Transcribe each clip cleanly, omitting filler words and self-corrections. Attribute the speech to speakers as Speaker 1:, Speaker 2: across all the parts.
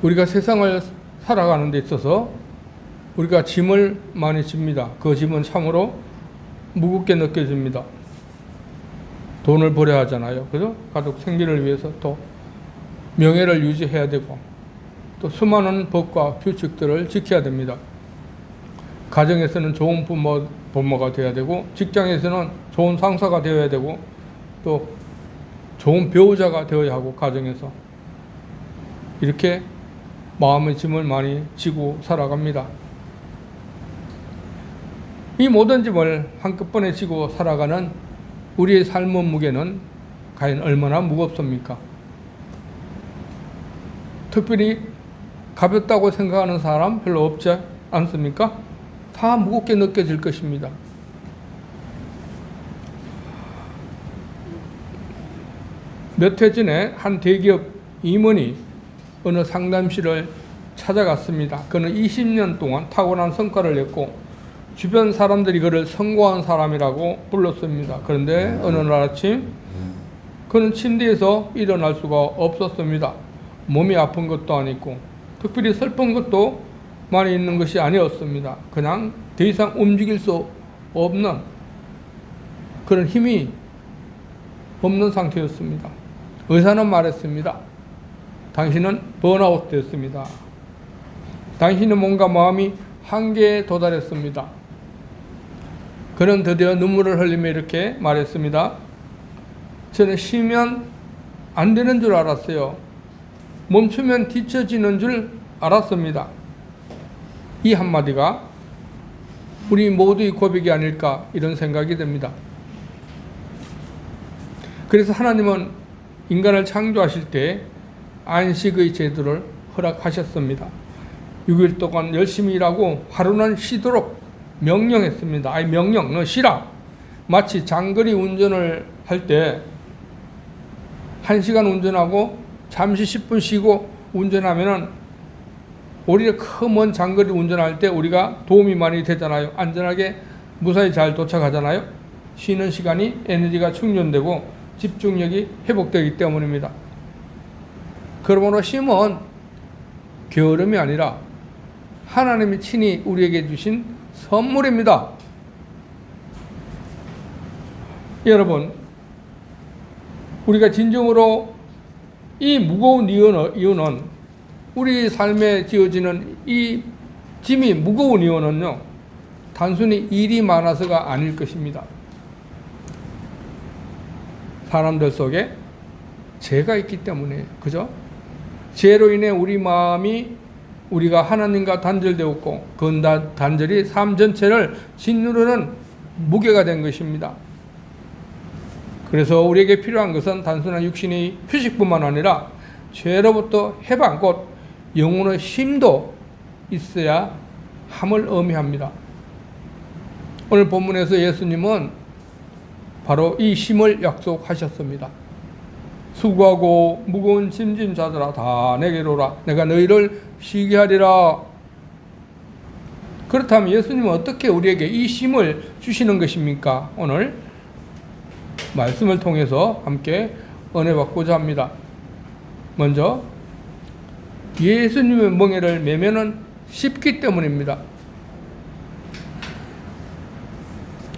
Speaker 1: 우리가 세상을 살아가는 데 있어서 우리가 짐을 많이 집니다. 그 짐은 참으로 무겁게 느껴집니다. 돈을 벌어야 하잖아요. 그죠? 가족 생계를 위해서 또 명예를 유지해야 되고 또 수많은 법과 규칙들을 지켜야 됩니다. 가정에서는 좋은 부모가 되어야 되고 직장에서는 좋은 상사가 되어야 되고 또 좋은 배우자가 되어야 하고 가정에서 이렇게 마음의 짐을 많이 지고 살아갑니다. 이 모든 짐을 한꺼번에 지고 살아가는 우리의 삶의 무게는 과연 얼마나 무겁습니까? 특별히 가볍다고 생각하는 사람 별로 없지 않습니까? 다 무겁게 느껴질 것입니다. 몇 해 전에 한 대기업 임원이 어느 상담실을 찾아갔습니다. 그는 20년 동안 탁월한 성과를 냈고 주변 사람들이 그를 성공한 사람이라고 불렀습니다. 그런데 어느 날 아침 그는 침대에서 일어날 수가 없었습니다. 몸이 아픈 것도 아니고 특별히 슬픈 것도 많이 있는 것이 아니었습니다. 그냥 더 이상 움직일 수 없는 그런 힘이 없는 상태였습니다. 의사는 말했습니다. 당신은 번아웃 됐습니다. 당신의 몸과 마음이 한계에 도달했습니다. 그는 드디어 눈물을 흘리며 이렇게 말했습니다. 저는 쉬면 안 되는 줄 알았어요. 멈추면 뒤처지는 줄 알았습니다. 이 한마디가 우리 모두의 고백이 아닐까 이런 생각이 듭니다. 그래서 하나님은 인간을 창조하실 때 안식의 제도를 허락하셨습니다. 6일 동안 열심히 일하고 하루는 쉬도록 명령했습니다. 아니 명령, 너 쉬라. 마치 장거리 운전을 할 때 1시간 운전하고 잠시 10분 쉬고 운전하면은 오히려 큰 먼 장거리 운전할 때 우리가 도움이 많이 되잖아요. 안전하게 무사히 잘 도착하잖아요. 쉬는 시간이 에너지가 충전되고 집중력이 회복되기 때문입니다. 그러므로 쉼은 게으름이 아니라 하나님이 친히 우리에게 주신 선물입니다. 여러분, 우리가 진정으로 이 무거운 이유는 우리 삶에 지어지는 이 짐이 무거운 이유는요, 단순히 일이 많아서가 아닐 것입니다. 사람들 속에 죄가 있기 때문에, 그죠? 죄로 인해 우리 마음이 우리가 하나님과 단절되었고 그 단절이 삶 전체를 짓누르는 무게가 된 것입니다. 그래서 우리에게 필요한 것은 단순한 육신의 휴식뿐만 아니라 죄로부터 해방, 곧 영혼의 쉼도 있어야 함을 의미합니다. 오늘 본문에서 예수님은 바로 이 쉼을 약속하셨습니다. 수고하고 무거운 짐진 자들아 다 내게로 오라. 내가 너희를 쉬게 하리라. 그렇다면 예수님은 어떻게 우리에게 이 쉼을 주시는 것입니까? 오늘 말씀을 통해서 함께 은혜 받고자 합니다. 먼저 예수님의 멍에를 매면은 쉽기 때문입니다.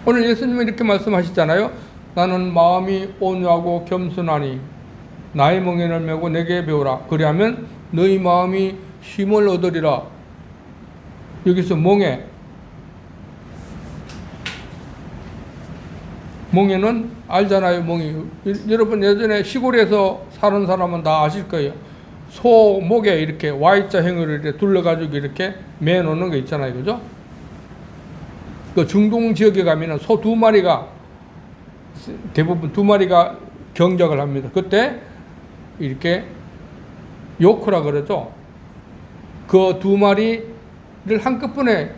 Speaker 1: 오늘 예수님은 이렇게 말씀하시잖아요. 나는 마음이 온유하고 겸손하니 나의 멍에를 메고 내게 배우라. 그리하면 너희 마음이 쉼을 얻으리라. 여기서 멍에는 알잖아요. 멍이. 여러분 예전에 시골에서 사는 사람은 다 아실 거예요. 소 목에 이렇게 Y자형으로 이렇게 둘러가지고 이렇게 매놓는 거 있잖아요. 그죠? 그 중동 지역에 가면은 소 2마리가 대부분 2마리가 경작을 합니다. 그때 이렇게 요크라 그러죠. 그 2마리를 한꺼번에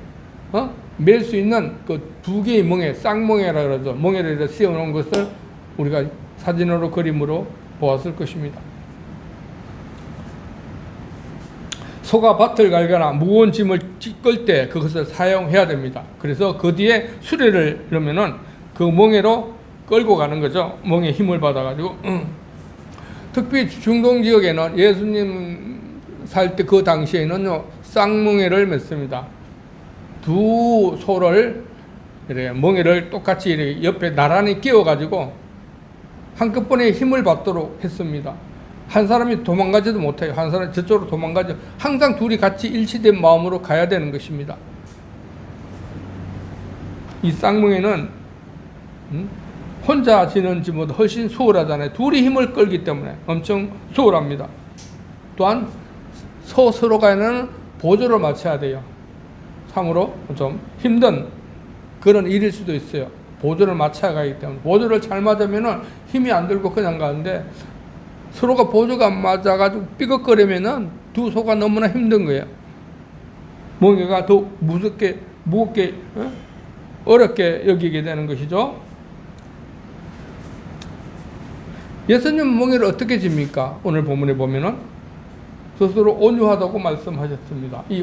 Speaker 1: 맬 수 있는 그 2개의 멍에, 쌍멍에라 그러죠. 멍에를 씌워놓은 것을 우리가 사진으로 그림으로 보았을 것입니다. 소가 밭을 갈거나 무거운 짐을 끌 때 그것을 사용해야 됩니다. 그래서 그 뒤에 수레를 넣으면은 그 멍에로 끌고 가는 거죠. 멍에 힘을 받아가지고. 특히 중동 지역에는 예수님 살 때 그 당시에는요 쌍뭉에를 맺습니다. 두 소를 이렇게 멍에를 똑같이 이렇게 옆에 나란히 끼워가지고 한꺼번에 힘을 받도록 했습니다. 한 사람이 도망가지도 못해요. 한 사람이 저쪽으로 도망가죠. 항상 둘이 같이 일치된 마음으로 가야 되는 것입니다. 이 쌍뭉에는 혼자 지는 집보다 훨씬 수월하잖아요. 둘이 힘을 끌기 때문에 엄청 수월합니다. 또한 서로 간에는 보조를 맞춰야 돼요. 참으로 좀 힘든 그런 일일 수도 있어요. 보조를 맞춰야 가기 때문에. 보조를 잘 맞으면 힘이 안 들고 그냥 가는데 서로가 보조가 안 맞아가지고 삐걱거리면 두 소가 너무나 힘든 거예요. 멍에가 더 무겁게 어렵게 여기게 되는 것이죠. 예수님은 멍에를 어떻게 집니까? 오늘 본문에 보면은 스스로 온유하다고 말씀하셨습니다. 이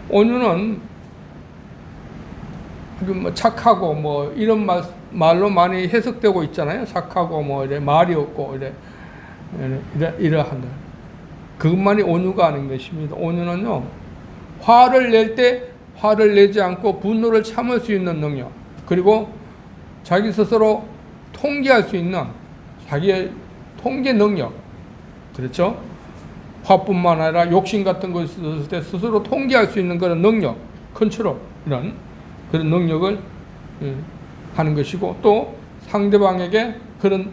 Speaker 1: 온유는 뭐 착하고 뭐 이런 말로 많이 해석되고 있잖아요. 착하고 뭐 이래 말이 없고 이러한다. 그것만이 온유가 아닌 것입니다. 온유는요 화를 낼 때 화를 내지 않고 분노를 참을 수 있는 능력, 그리고 자기 스스로 통제할 수 있는 자기의 통제 능력, 그렇죠? 화뿐만 아니라 욕심 같은 것을 있을 때 스스로 통제할 수 있는 그런 능력, 컨트롤, 이런 그런 능력을 하는 것이고, 또 상대방에게 그런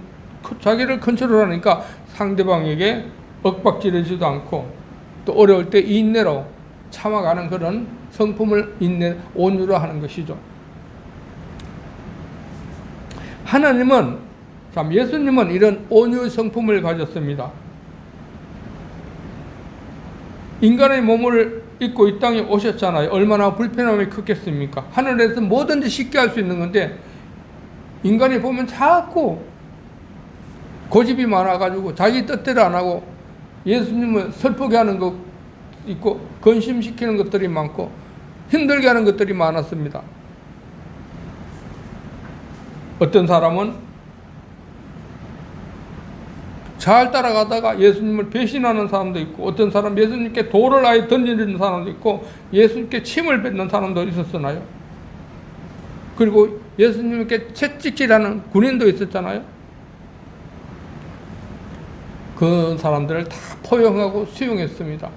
Speaker 1: 자기를 컨트롤하니까 상대방에게 윽박지르지도 않고 또 어려울 때 인내로 참아가는 그런 성품을 온유로 하는 것이죠. 하나님은, 참 예수님은 이런 온유의 성품을 가졌습니다. 인간의 몸을 입고 이 땅에 오셨잖아요. 얼마나 불편함이 크겠습니까? 하늘에서 뭐든지 쉽게 할 수 있는 건데 인간이 보면 자꾸 고집이 많아가지고 자기 뜻대로 안 하고 예수님을 슬프게 하는 것 있고 근심시키는 것들이 많고 힘들게 하는 것들이 많았습니다. 어떤 사람은 잘 따라가다가 예수님을 배신하는 사람도 있고, 어떤 사람 예수님께 돌을 아예 던지는 사람도 있고, 예수님께 침을 뱉는 사람도 있었잖아요. 그리고 예수님께 채찍질하는 군인도 있었잖아요. 그 사람들을 다 포용하고 수용했습니다.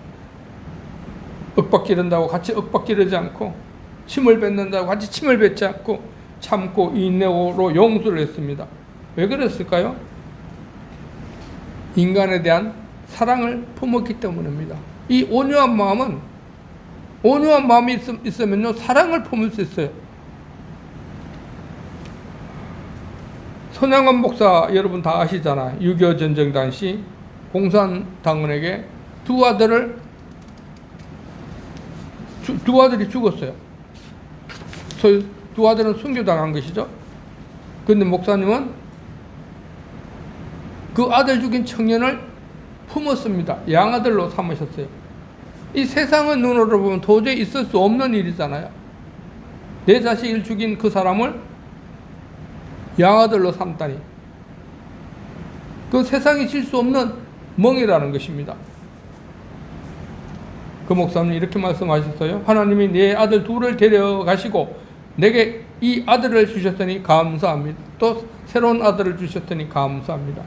Speaker 1: 윽박지른다고 같이 윽박지르지 않고, 침을 뱉는다고 같이 침을 뱉지 않고 참고 인내로 용서를 했습니다. 왜 그랬을까요? 인간에 대한 사랑을 품었기 때문입니다. 이 온유한 마음이 있으면요 사랑을 품을 수 있어요. 손양원 목사 여러분 다 아시잖아요. 6.25 전쟁 당시 공산당원에게 두 아들이 죽었어요. 두 아들은 순교당한 것이죠. 그런데 목사님은 그 아들 죽인 청년을 품었습니다. 양아들로 삼으셨어요. 이 세상의 눈으로 보면 도저히 있을 수 없는 일이잖아요. 내 자식을 죽인 그 사람을 양아들로 삼다니. 그 세상이 질 수 없는 멍이라는 것입니다. 그 목사님 이렇게 말씀하셨어요. 하나님이 내 아들 둘을 데려가시고 내게 이 아들을 주셨더니 감사합니다. 또 새로운 아들을 주셨더니 감사합니다.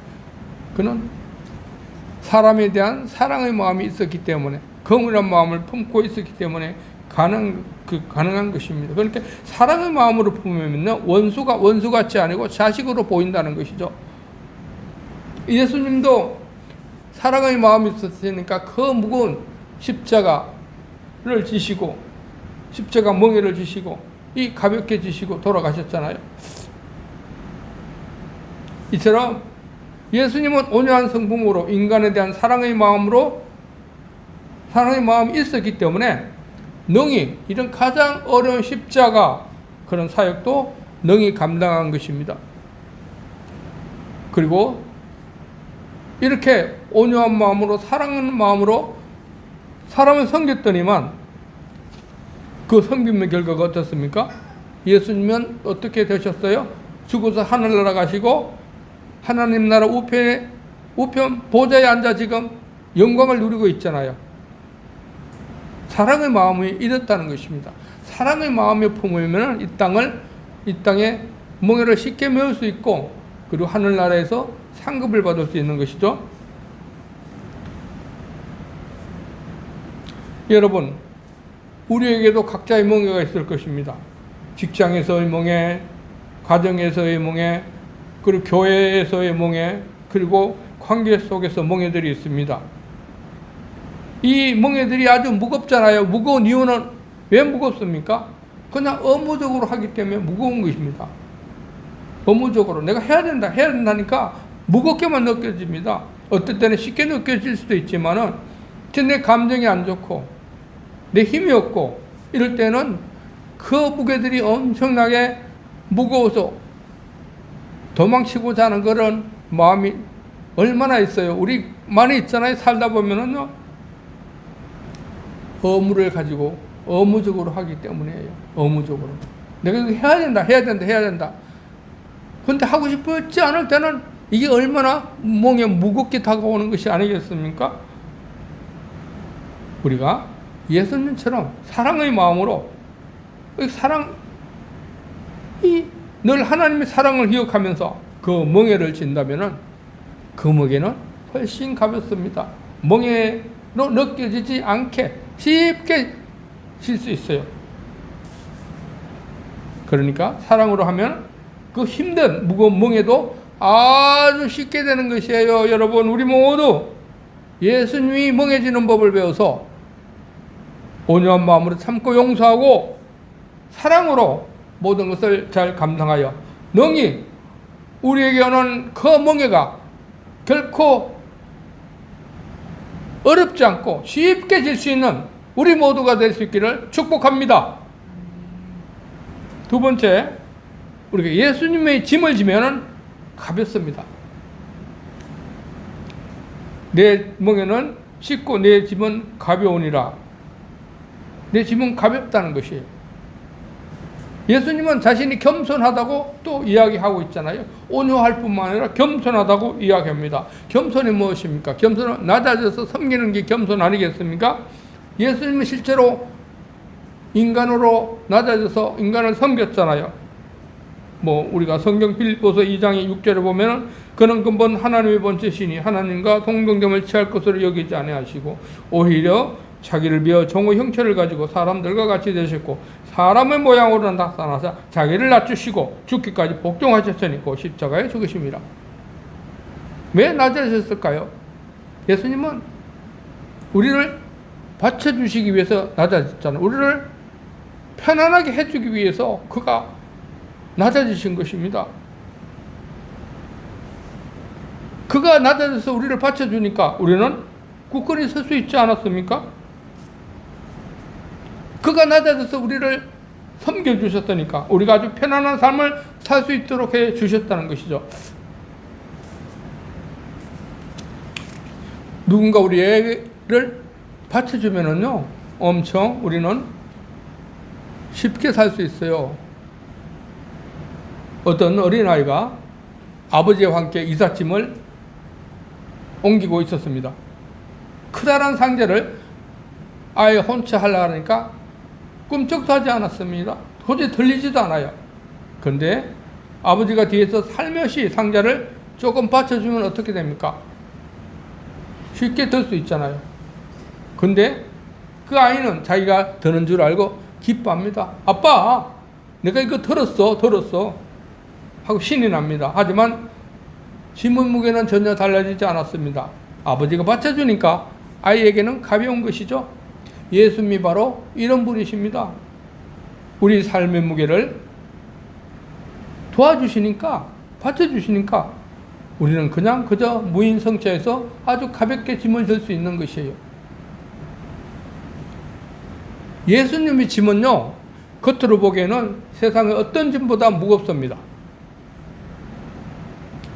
Speaker 1: 그는 사람에 대한 사랑의 마음이 있었기 때문에, 긍휼한 마음을 품고 있었기 때문에 가능한 것입니다. 그러니까 사랑의 마음으로 품으면 원수가 원수같이 아니고 자식으로 보인다는 것이죠. 예수님도 사랑의 마음이 있었으니까 그 무거운 십자가를 지시고, 십자가 멍에를 지시고 이 가볍게 지시고 돌아가셨잖아요. 이처럼 예수님은 온유한 성품으로 인간에 대한 사랑의 마음이 있었기 때문에 능히 이런 가장 어려운 십자가 그런 사역도 능히 감당한 것입니다. 그리고 이렇게 온유한 마음으로 사랑하는 마음으로 사람을 섬겼더니만 그 섬김의 결과가 어떻습니까? 예수님은 어떻게 되셨어요? 죽어서 하늘나라 가시고 하나님 나라 우편 보좌에 앉아 지금 영광을 누리고 있잖아요. 사랑의 마음이 이렇다는 것입니다. 사랑의 마음이 품으면 이 땅에 멍에를 쉽게 메울 수 있고, 그리고 하늘나라에서 상급을 받을 수 있는 것이죠. 여러분, 우리에게도 각자의 멍에가 있을 것입니다. 직장에서의 멍에, 가정에서의 멍에, 그리고 교회에서의 멍에, 그리고 관계 속에서 멍에들이 있습니다. 이 멍에들이 아주 무겁잖아요. 무거운 이유는 왜 무겁습니까? 그냥 의무적으로 하기 때문에 무거운 것입니다. 의무적으로 내가 해야 된다니까 무겁게만 느껴집니다. 어떨 때는 쉽게 느껴질 수도 있지만은 내 감정이 안 좋고 내 힘이 없고 이럴 때는 그 무게들이 엄청나게 무거워서 도망치고자 하는 그런 마음이 얼마나 있어요. 우리 많이 있잖아요. 살다 보면은요, 의무를 가지고 의무적으로 하기 때문이에요. 의무적으로 내가 이거 해야 된다. 근데 하고 싶지 않을 때는 이게 얼마나 멍에 무겁게 다가오는 것이 아니겠습니까? 우리가 예수님처럼 사랑의 마음으로, 늘 하나님의 사랑을 기억하면서 그 멍에를 진다면은 그 멍에는 훨씬 가볍습니다. 멍에로 느껴지지 않게 쉽게 질 수 있어요. 그러니까 사랑으로 하면 그 힘든 무거운 멍에도 아주 쉽게 되는 것이에요. 여러분, 우리 모두 예수님이 멍해지는 법을 배워서 온유한 마음으로 참고 용서하고 사랑으로 모든 것을 잘 감당하여 능히 우리에게 오는 그 멍에가 결코 어렵지 않고 쉽게 질 수 있는 우리 모두가 될 수 있기를 축복합니다. 두 번째, 우리가 예수님의 짐을 지면은 가볍습니다. 내 멍에는 쉽고 내 짐은 가벼우니라. 내 짐은 가볍다는 것이에요. 예수님은 자신이 겸손하다고 또 이야기하고 있잖아요. 온유할 뿐만 아니라 겸손하다고 이야기합니다. 겸손이 무엇입니까? 겸손은 낮아져서 섬기는 게 겸손 아니겠습니까? 예수님은 실제로 인간으로 낮아져서 인간을 섬겼잖아요. 우리가 성경 빌립보서 2장 6절에 보면은 그는 근본 하나님의 본체시니 하나님과 동등됨을 취할 것으로 여기지 아니하시고 오히려 자기를 비어 종의 형체를 가지고 사람들과 같이 되셨고 사람의 모양으로 나타나사 자기를 낮추시고 죽기까지 복종하셨으니 그 십자가에 죽으심이라. 왜 낮아졌을까요? 예수님은 우리를 받쳐주시기 위해서 낮아졌잖아요. 우리를 편안하게 해주기 위해서 그가 낮아지신 것입니다. 그가 낮아져서 우리를 받쳐주니까 우리는 굳건히 설 수 있지 않았습니까? 그가 낮아져서 우리를 섬겨주셨으니까 우리가 아주 편안한 삶을 살 수 있도록 해 주셨다는 것이죠. 누군가 우리 애를 받쳐주면은요, 엄청 우리는 쉽게 살 수 있어요. 어떤 어린아이가 아버지와 함께 이삿짐을 옮기고 있었습니다. 커다란 상자를 아예 혼자 하려고 하니까 꿈쩍도 하지 않았습니다. 도저히 들리지도 않아요. 그런데 아버지가 뒤에서 살며시 상자를 조금 받쳐주면 어떻게 됩니까? 쉽게 들 수 있잖아요. 근데 그 아이는 자기가 드는 줄 알고 기뻐합니다. 아빠, 내가 이거 들었어 하고 신이 납니다. 하지만 짐의 무게는 전혀 달라지지 않았습니다. 아버지가 받쳐주니까 아이에게는 가벼운 것이죠. 예수님이 바로 이런 분이십니다. 우리 삶의 무게를 도와주시니까, 받쳐주시니까 우리는 그저 무인성차에서 아주 가볍게 짐을 질 수 있는 것이에요. 예수님의 짐은요, 겉으로 보기에는 세상의 어떤 짐보다 무겁습니다.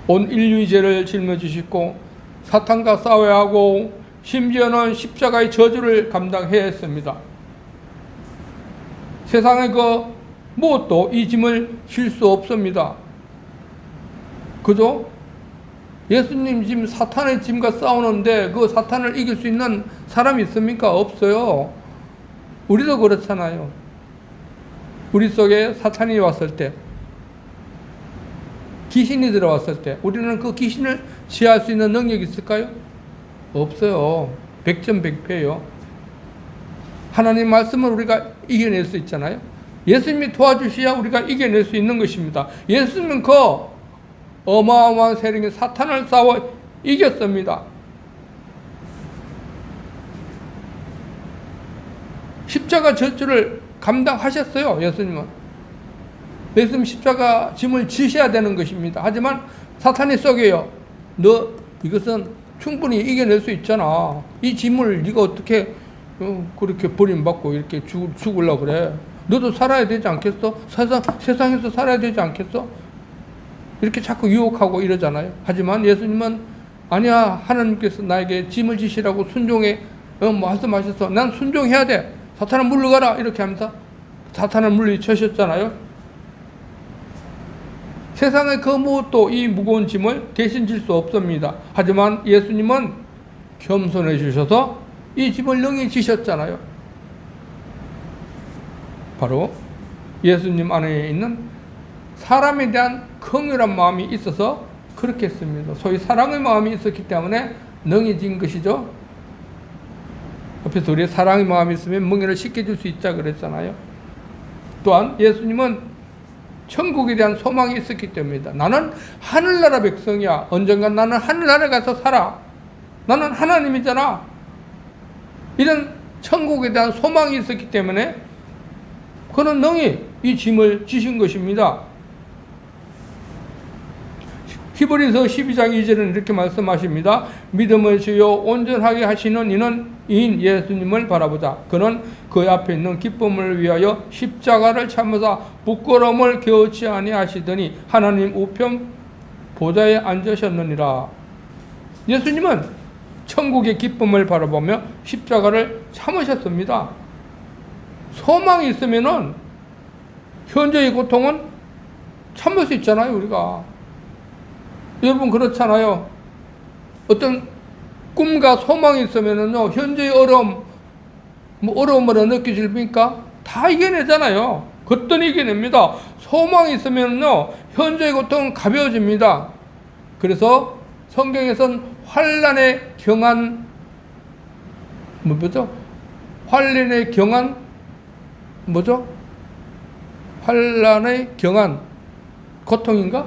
Speaker 1: 온 인류의 죄를 짊어지시고 사탄과 싸워야 하고 심지어는 십자가의 저주를 감당해야 했습니다. 세상의 그 무엇도 이 짐을 질 수 없습니다. 그저 예수님 지금 사탄의 짐과 싸우는데 그 사탄을 이길 수 있는 사람이 있습니까? 없어요. 우리도 그렇잖아요. 우리 속에 사탄이 왔을 때, 귀신이 들어왔을 때 우리는 그 귀신을 제할 수 있는 능력이 있을까요? 없어요. 백전백패예요. 하나님 말씀을 우리가 이겨낼 수 있잖아요. 예수님이 도와주셔야 우리가 이겨낼 수 있는 것입니다. 예수님은 그 어마어마한 세력인 사탄을 싸워 이겼습니다. 십자가 저주를 감당하셨어요. 예수님은. 예수님 십자가 짐을 지셔야 되는 것입니다. 하지만 사탄이 속여요. 너 이것은 충분히 이겨낼 수 있잖아. 이 짐을 네가 어떻게 그렇게 버림받고 이렇게 죽으려고 그래. 너도 살아야 되지 않겠어? 세상에서 살아야 되지 않겠어? 이렇게 자꾸 유혹하고 이러잖아요. 하지만 예수님은 아니야. 하나님께서 나에게 짐을 지시라고 순종해 말씀하셔서 난 순종해야 돼. 사탄아 물러가라. 이렇게 하면서 사탄을 물리치셨잖아요. 세상의 그 무엇도 이 무거운 짐을 대신 질 수 없습니다. 하지만 예수님은 겸손해 주셔서 이 짐을 능히 지셨잖아요. 바로 예수님 안에 있는 사람에 대한 긍휼한 마음이 있어서 그렇게 했습니다. 소위 사랑의 마음이 있었기 때문에 능히 진 것이죠. 옆에서 우리 사랑의 마음이 있으면 멍에를 쉽게 줄 수 있자 그랬잖아요. 또한 예수님은 천국에 대한 소망이 있었기 때문이다. 나는 하늘나라 백성이야. 언젠간 나는 하늘나라에 가서 살아. 나는 하나님이잖아. 이런 천국에 대한 소망이 있었기 때문에 그는 능히 이 짐을 지신 것입니다. 히브리서 12장 2절은 이렇게 말씀하십니다. 믿음의 주요 온전하게 하시는 이인 예수님을 바라보자. 그는 그 앞에 있는 기쁨을 위하여 십자가를 참으사 부끄러움을 겨우치 아니하시더니 하나님 우편 보좌에 앉으셨느니라. 예수님은 천국의 기쁨을 바라보며 십자가를 참으셨습니다. 소망이 있으면은 현재의 고통은 참을 수 있잖아요, 우리가. 여러분 그렇잖아요. 어떤 꿈과 소망이 있으면은요, 현재의 어려움을 느껴집니까? 다 이겨내잖아요. 그것도 이겨냅니다. 소망이 있으면요, 현재의 고통은 가벼워집니다. 그래서 성경에서는 환난에 경한, 뭐죠? 환난에 경한, 뭐죠? 환난에 경한 고통인가?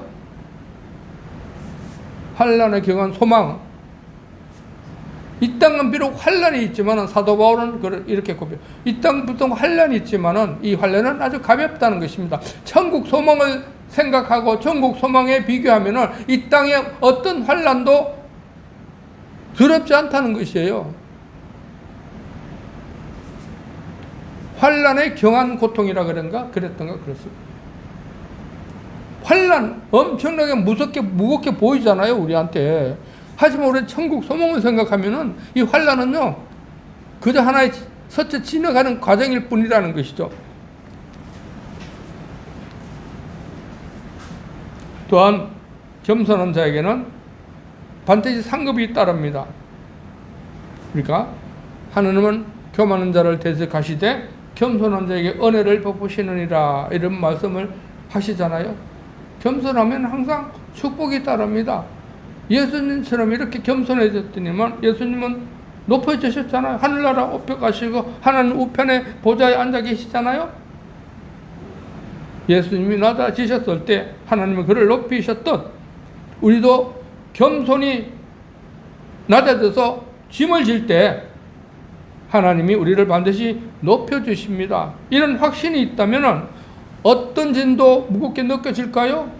Speaker 1: 환난에 경한 소망. 이 땅은 비록 환난이 있지만은 사도 바울은 이렇게 고백해요. 이 땅 보통 환난이 있지만은 이 환난은 아주 가볍다는 것입니다. 천국 소망을 생각하고 천국 소망에 비교하면은 이 땅의 어떤 환난도 두렵지 않다는 것이에요. 환난에 경한 고통이라 그런가? 그랬던가? 그렇습니다. 환난 엄청나게 무겁게 보이잖아요, 우리한테. 하지만 우리 천국 소망을 생각하면은 이 환난은요, 그저 하나의 서쳐 지나가는 과정일 뿐이라는 것이죠. 또한 겸손한 자에게는 반드시 상급이 따릅니다. 그러니까 하나님은 교만한 자를 대적하시되 겸손한 자에게 은혜를 베푸시느니라, 이런 말씀을 하시잖아요. 겸손하면 항상 축복이 따릅니다. 예수님처럼 이렇게 겸손해졌더니만 예수님은 높여지셨잖아요. 하늘나라 우편 가시고 하나님 우편에 보좌에 앉아 계시잖아요. 예수님이 낮아지셨을 때 하나님은 그를 높이셨듯 우리도 겸손히 낮아져서 짐을 질 때 하나님이 우리를 반드시 높여주십니다. 이런 확신이 있다면 어떤 짐도 무겁게 느껴질까요?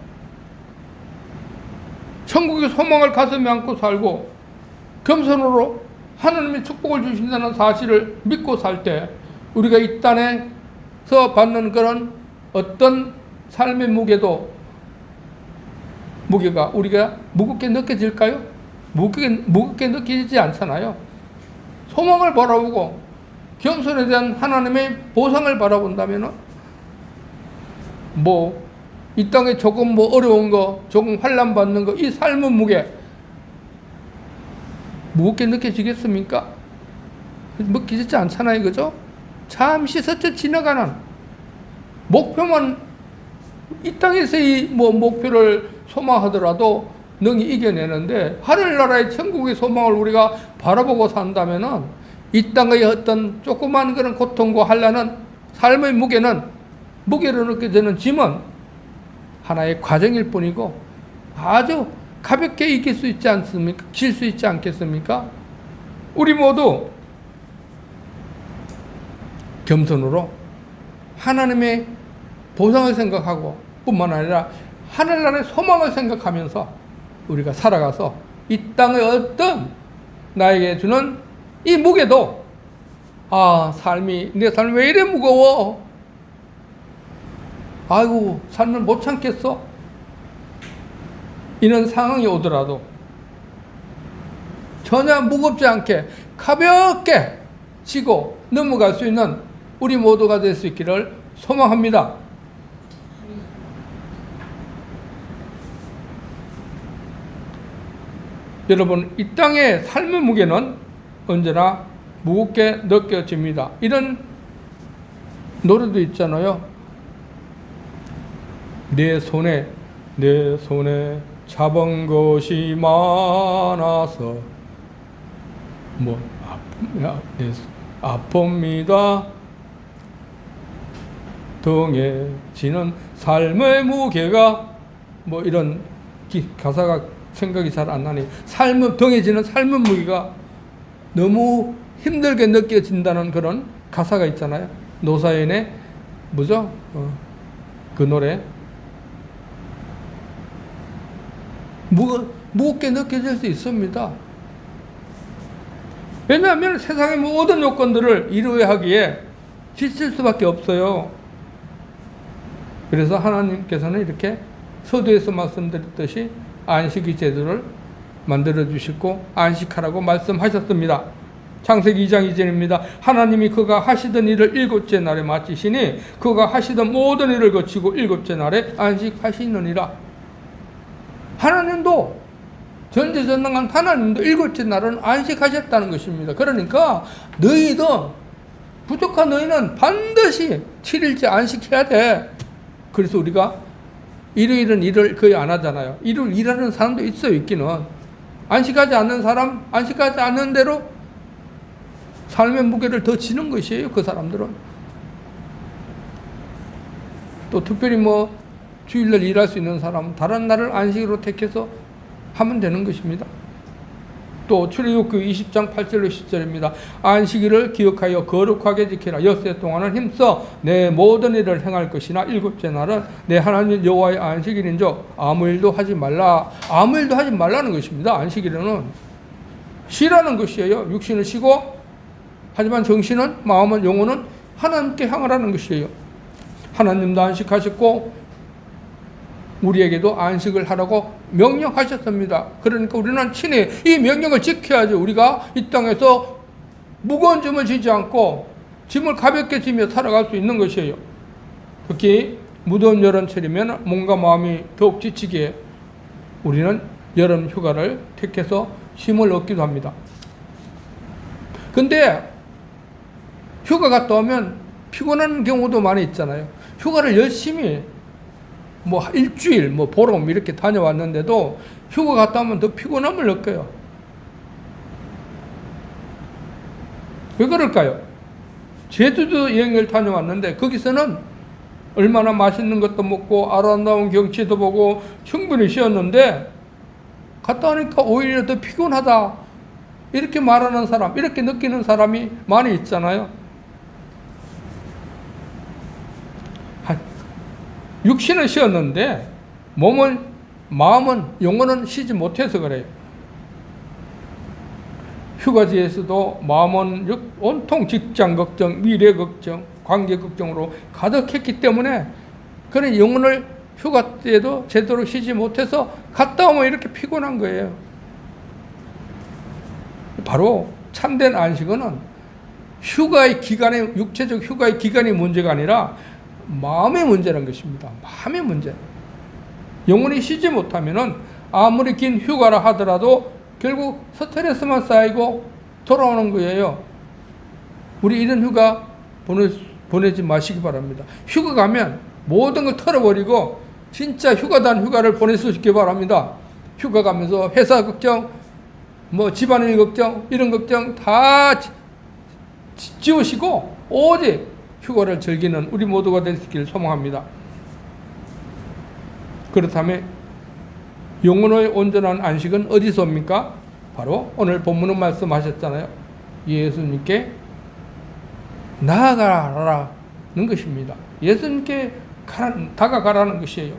Speaker 1: 천국의 소망을 가슴에 안고 살고 겸손으로 하나님이 축복을 주신다는 사실을 믿고 살 때 우리가 이 땅에서 받는 그런 어떤 삶의 무게가 우리가 무겁게 느껴질까요? 무겁게 느끼지 않잖아요. 소망을 바라보고 겸손에 대한 하나님의 보상을 바라본다면 이 땅에 조금 어려운 거, 조금 환난 받는 거, 이 삶의 무게, 무겁게 느껴지겠습니까? 느껴지지 않잖아요, 그죠? 잠시 스쳐 지나가는 목표만, 이 땅에서 목표를 소망하더라도 능히 이겨내는데, 하늘나라의 천국의 소망을 우리가 바라보고 산다면은 이 땅의 어떤 조그만 그런 고통과 한란은, 삶의 무게로 느껴지는 짐은 하나의 과정일 뿐이고 아주 가볍게 이길 수 있지 않습니까? 질 수 있지 않겠습니까? 우리 모두 겸손으로 하나님의 보상을 생각하고 뿐만 아니라 하늘나라의 소망을 생각하면서 우리가 살아가서 이 땅의 어떤 나에게 주는 이 무게도, 내 삶이 왜 이래 무거워? 아이고, 삶을 못 참겠어? 이런 상황이 오더라도 전혀 무겁지 않게 가볍게 지고 넘어갈 수 있는 우리 모두가 될 수 있기를 소망합니다. 여러분, 이 땅의 삶의 무게는 언제나 무겁게 느껴집니다. 이런 노래도 있잖아요. 내 손에 잡은 것이 많아서 아픕니다. 등에 지는 삶의 무게가 이런 가사가 생각이 잘 안 나네. 등에 지는 삶의 무게가 너무 힘들게 느껴진다는 그런 가사가 있잖아요. 노사연의 뭐죠? 그 노래. 무겁게 느껴질 수 있습니다. 왜냐하면 세상의 모든 요건들을 이루어야 하기에 지칠 수밖에 없어요. 그래서 하나님께서는 이렇게 서두에서 말씀드렸듯이 안식의 제도를 만들어 주시고 안식하라고 말씀하셨습니다. 창세기 2장 2절입니다. 하나님이 그가 하시던 일을 일곱째 날에 마치시니 그가 하시던 모든 일을 거치고 일곱째 날에 안식하시느니라. 하나님도, 전지전능한 하나님도 일곱째 날은 안식하셨다는 것입니다. 그러니까 너희도, 부족한 너희는 반드시 7일째 안식해야 돼. 그래서 우리가 일요일은 일을 거의 안 하잖아요. 일요일 일하는 사람도 있어요, 있기는. 안식하지 않는 사람, 안식하지 않는 대로 삶의 무게를 더 지는 것이에요, 그 사람들은. 또 특별히 주일날 일할 수 있는 사람은 다른 날을 안식으로 택해서 하면 되는 것입니다. 또 출애굽기 20장 8절로 10절입니다. 안식일을 기억하여 거룩하게 지키라. 엿새 동안은 힘써 내 모든 일을 행할 것이나 일곱째 날은 내 하나님 여호와의 안식일인즉 아무 일도 하지 말라. 아무 일도 하지 말라는 것입니다. 안식일에는 쉬라는 것이에요. 육신은 쉬고, 하지만 정신은, 마음은, 영혼은 하나님께 향하라는 것이에요. 하나님도 안식하셨고 우리에게도 안식을 하라고 명령하셨습니다. 그러니까 우리는 친히 이 명령을 지켜야죠. 우리가 이 땅에서 무거운 짐을 지지 않고 짐을 가볍게 지며 살아갈 수 있는 것이에요. 특히 무더운 여름철이면 몸과 마음이 더욱 지치기에 우리는 여름 휴가를 택해서 쉼을 얻기도 합니다. 근데 휴가 갔다 오면 피곤한 경우도 많이 있잖아요. 휴가를 열심히 일주일, 보름 이렇게 다녀왔는데도 휴가 갔다 오면 더 피곤함을 느껴요. 왜 그럴까요? 제주도 여행을 다녀왔는데 거기서는 얼마나 맛있는 것도 먹고 아름다운 경치도 보고 충분히 쉬었는데 갔다 오니까 오히려 더 피곤하다. 이렇게 말하는 사람, 이렇게 느끼는 사람이 많이 있잖아요. 육신은 쉬었는데 몸은, 마음은, 영혼은 쉬지 못해서 그래요. 휴가지에서도 마음은 온통 직장 걱정, 미래 걱정, 관계 걱정으로 가득했기 때문에 그런 영혼을 휴가 때도 제대로 쉬지 못해서 갔다 오면 이렇게 피곤한 거예요. 바로 참된 안식은 휴가의 기간에, 육체적 휴가의 기간이 문제가 아니라 마음의 문제라는 것입니다. 마음의 문제. 영혼이 쉬지 못하면은 아무리 긴 휴가라 하더라도 결국 스트레스만 쌓이고 돌아오는 거예요. 우리 이런 휴가 보내지 마시기 바랍니다. 휴가 가면 모든 걸 털어버리고 진짜 휴가단 휴가를 보낼 수 있기 바랍니다. 휴가 가면서 회사 걱정, 뭐 집안일 걱정, 이런 걱정 다 지우시고 오직 휴가를 즐기는 우리 모두가 될 수 있기를 소망합니다. 그렇다면 영혼의 온전한 안식은 어디서 옵니까? 바로 오늘 본문은 말씀하셨잖아요. 예수님께 나아가라는 것입니다. 예수님께 다가가라는 것이에요.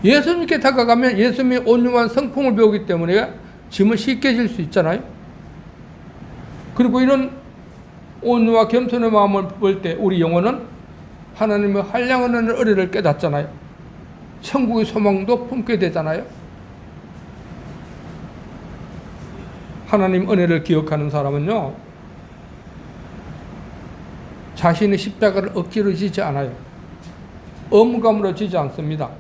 Speaker 1: 예수님께 다가가면 예수님의 온유한 성품을 배우기 때문에 짐을 쉽게 질 수 있잖아요. 그리고 이런 온유와 겸손의 마음을 볼 때 우리 영혼은 하나님의 한량한 은혜를 깨닫잖아요. 천국의 소망도 품게 되잖아요. 하나님 은혜를 기억하는 사람은요, 자신의 십자가를 억지로 지지 않아요. 의무감으로 지지 않습니다.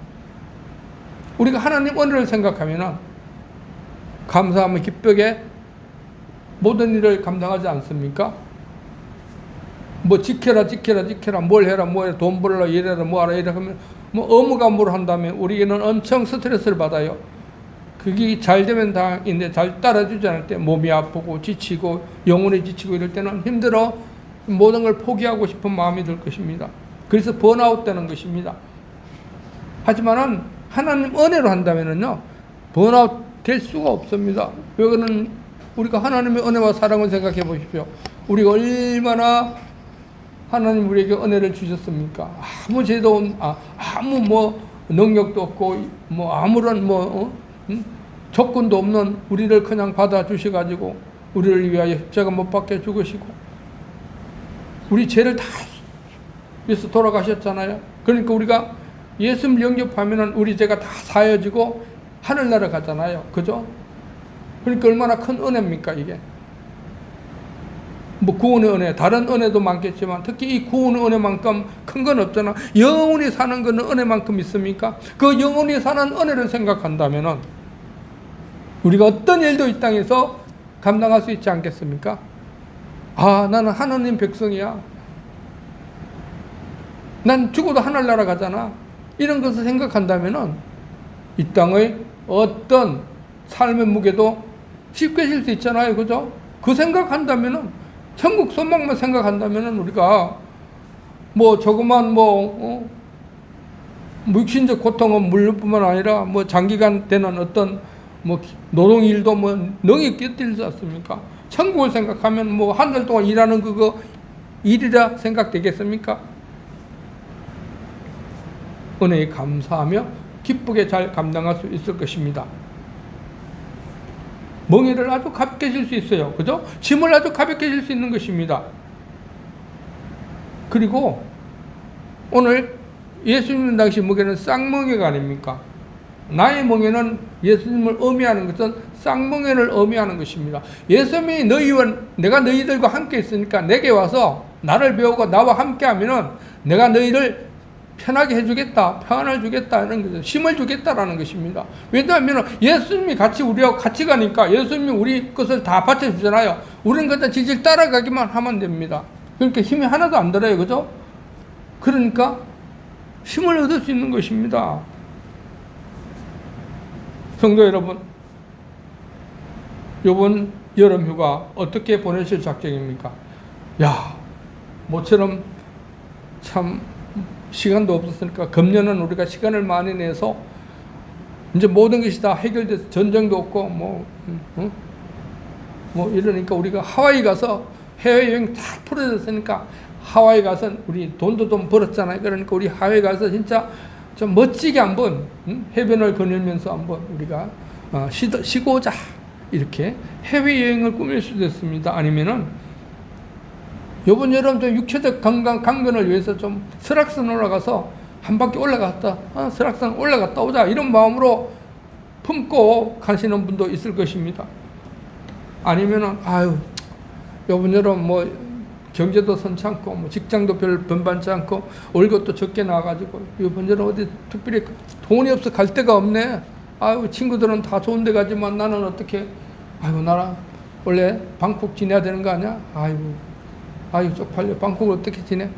Speaker 1: 우리가 하나님 은혜를 생각하면 감사하며 기쁘게 모든 일을 감당하지 않습니까? 뭐 지켜라 뭘 해라 돈 벌라 이래라 뭐하라 이래 하면 뭐 의무감으로 한다면 우리는 엄청 스트레스를 받아요. 그게 잘 되면 다행인데 잘 따라주지 않을 때 몸이 아프고 지치고 영혼이 지치고 이럴 때는 힘들어 모든 걸 포기하고 싶은 마음이 들 것입니다. 그래서 번아웃 되는 것입니다. 하지만은 하나님 은혜로 한다면은요, 번아웃 될 수가 없습니다. 왜냐면 우리가 하나님의 은혜와 사랑을 생각해 보십시오. 우리가 얼마나 하나님 우리에게 은혜를 주셨습니까? 아무 죄도 아무 뭐 능력도 없고 뭐 아무런 조건도 없는 우리를 그냥 받아 주셔가지고 우리를 위하여 십자가 못 박혀 죽으시고 우리 죄를 다 위해서 돌아가셨잖아요. 그러니까 우리가 예수를 영접하면은 우리 죄가 다 사여지고 하늘나라 가잖아요. 그죠? 그러니까 얼마나 큰 은혜입니까, 이게? 뭐 구원의 은혜, 다른 은혜도 많겠지만 특히 이 구원의 은혜만큼 큰 건 없잖아. 영원히 사는 거는 은혜만큼 있습니까? 그 영원히 사는 은혜를 생각한다면은 우리가 어떤 일도 이 땅에서 감당할 수 있지 않겠습니까? 아, 나는 하나님 백성이야. 난 죽어도 하늘나라 가잖아. 이런 것을 생각한다면은 이 땅의 어떤 삶의 무게도 쉽게 질 수 있잖아요. 그죠? 그 생각한다면은 천국 소망만 생각한다면은 우리가 뭐 조그만 육신적 고통은 물론뿐만 아니라 뭐 장기간 되는 어떤 뭐 노동일도 뭐 능히 끼어들 수 없습니까? 천국을 생각하면 뭐 한 달 동안 일하는 그거 일이라 생각되겠습니까? 은혜에 감사하며 기쁘게 잘 감당할 수 있을 것입니다. 멍에를 아주 가볍게 질 수 있어요. 그죠? 짐을 아주 가볍게 질 수 있는 것입니다. 그리고 오늘 예수님 당시 멍에는 쌍멍에가 아닙니까? 나의 멍에는 예수님을 의미하는 것은 쌍멍에를 의미하는 것입니다. 예수님이 내가 너희들과 함께 있으니까 내게 와서 나를 배우고 나와 함께 하면은 내가 너희를 편하게 해주겠다, 평안을 주겠다, 이런 거죠. 힘을 주겠다라는 것입니다. 왜냐하면 예수님이 같이 우리하고 같이 가니까 예수님이 우리 것을 다 받쳐주잖아요. 우리는 그냥 질질 따라가기만 하면 됩니다. 그러니까 힘이 하나도 안 들어요. 그죠? 그러니까 힘을 얻을 수 있는 것입니다. 성도 여러분, 이번 여름휴가 어떻게 보내실 작정입니까? 야, 모처럼 참 시간도 없었으니까 금년은 우리가 시간을 많이 내서 이제 모든 것이 다 해결돼서 전쟁도 없고 뭐 이러니까 우리가 하와이 가서 해외여행 다 풀어졌으니까 하와이 가서 우리 돈도 좀 벌었잖아요. 그러니까 우리 하와이 가서 진짜 좀 멋지게 한번 해변을 거닐면서 한번 우리가 쉬고자 이렇게 해외여행을 꾸밀 수도 있습니다. 아니면은 이번 여름 좀 육체적 강건을 위해서 좀 설악산 올라가서 한 바퀴 올라갔다 설악산 올라갔다 오자 이런 마음으로 품고 가시는 분도 있을 것입니다. 아니면은 이번 여름 뭐 경제도 선찮고 뭐 직장도 별 번반치 않고 월급도 적게 나와가지고 이번 여름 어디 특별히 돈이 없어 갈 데가 없네. 아유, 친구들은 다 좋은 데 가지만 나는 어떻게, 아이고, 나라 원래 방콕 지내야 되는 거 아니야? 아이고, 쪽팔려. 방콕을 어떻게 지내?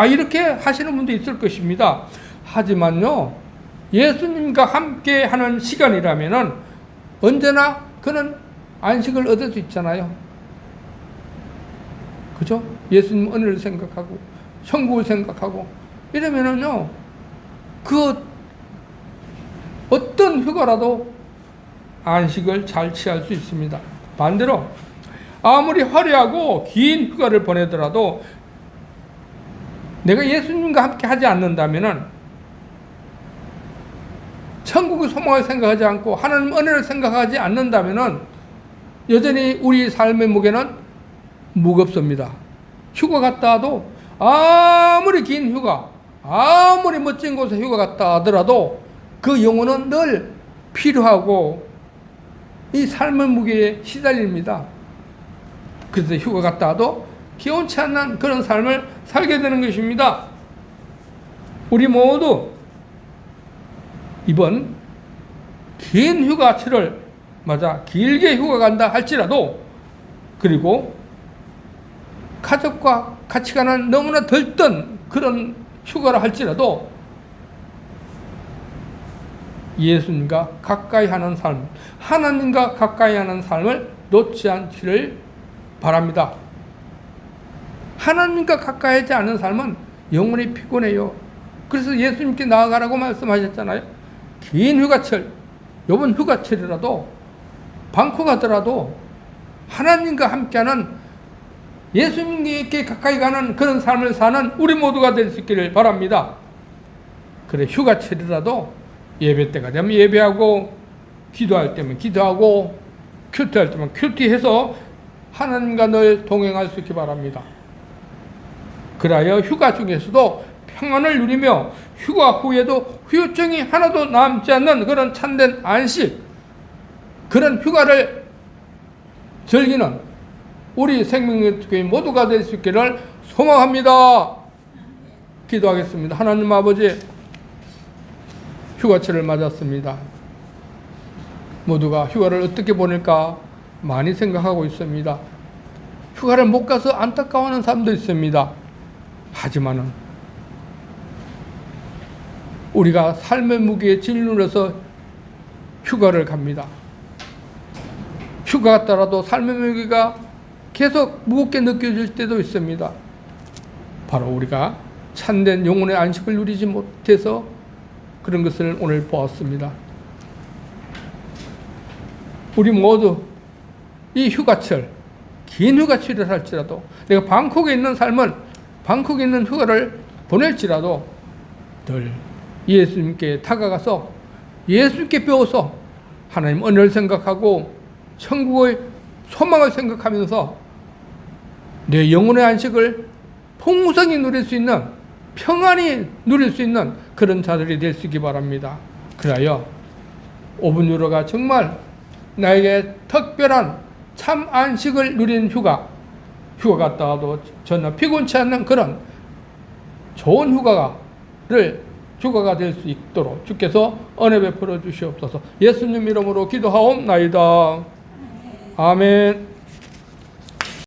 Speaker 1: 이렇게 하시는 분도 있을 것입니다. 하지만요, 예수님과 함께 하는 시간이라면은 언제나 그는 안식을 얻을 수 있잖아요. 그죠? 예수님 은혜를 생각하고, 천국을 생각하고, 이러면은요, 그 어떤 휴가라도 안식을 잘 취할 수 있습니다. 반대로, 아무리 화려하고 긴 휴가를 보내더라도 내가 예수님과 함께 하지 않는다면은 천국의 소망을 생각하지 않고 하나님 은혜를 생각하지 않는다면은 여전히 우리 삶의 무게는 무겁습니다. 휴가 갔다 와도 아무리 긴 휴가, 아무리 멋진 곳에 휴가 갔다 하더라도 그 영혼은 늘 필요하고 이 삶의 무게에 시달립니다. 그래서 휴가 갔다 와도 기온치 않는 그런 삶을 살게 되는 것입니다. 우리 모두 이번 긴 휴가철을 맞아 길게 휴가 간다 할지라도, 그리고 가족과 같이 가는 너무나 들뜬 그런 휴가를 할지라도 예수님과 가까이 하는 삶, 하나님과 가까이 하는 삶을 놓지 않기를 바랍니다. 하나님과 가까이 하지 않은 삶은 영원히 피곤해요. 그래서 예수님께 나아가라고 말씀하셨잖아요. 긴 휴가철, 이번 휴가철이라도 방콕 가더라도 하나님과 함께하는, 예수님께 가까이 가는 그런 삶을 사는 우리 모두가 될 수 있기를 바랍니다. 그래, 휴가철이라도 예배 때가 되면 예배하고, 기도할 때면 기도하고, 큐티할 때면 큐티해서 하나님과 늘 동행할 수 있기 바랍니다. 그래야 휴가 중에서도 평안을 누리며 휴가 후에도 후유증이 하나도 남지 않는 그런 참된 안식, 그런 휴가를 즐기는 우리 생명교회 모두가 될 수 있기를 소망합니다. 기도하겠습니다. 하나님 아버지, 휴가철을 맞았습니다. 모두가 휴가를 어떻게 보낼까 많이 생각하고 있습니다. 휴가를 못 가서 안타까워하는 사람도 있습니다. 하지만은 우리가 삶의 무게에 짓눌려서 휴가를 갑니다. 휴가 갔더라도 삶의 무게가 계속 무겁게 느껴질 때도 있습니다. 바로 우리가 참된 영혼의 안식을 누리지 못해서 그런 것을 오늘 보았습니다. 우리 모두 이 휴가철, 긴 휴가철을 할지라도, 내가 방콕에 있는 삶은, 방콕에 있는 휴가를 보낼지라도 늘 예수님께 다가가서 예수님께 배워서 하나님 은혜를 생각하고 천국의 소망을 생각하면서 내 영혼의 안식을 풍성히 누릴 수 있는, 평안히 누릴 수 있는 그런 자들이 될 수 있기 바랍니다. 그래야 오분 유로가 정말 나에게 특별한 참 안식을 누린 휴가 갔다 와도 전혀 피곤치 않는 그런 좋은 휴가가 될 수 있도록 주께서 은혜 베풀어 주시옵소서. 예수님 이름으로 기도하옵나이다. 아멘.